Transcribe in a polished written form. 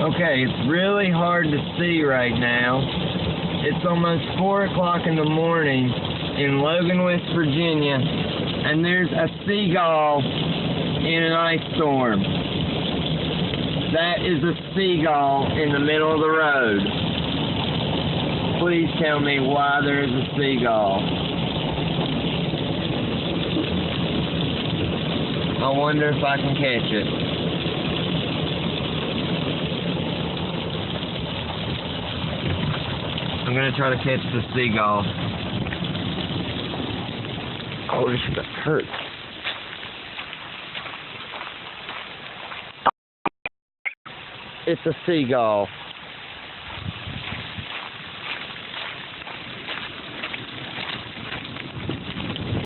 Okay, it's really hard to see right now. It's almost 4 o'clock in the morning in Logan, West Virginia, and there's a seagull in an ice storm. That is a seagull in the middle of the road. Please tell me why there is a seagull. I wonder if I can catch it. I'm gonna try to catch the seagull. Oh, this shit hurts. It's a seagull.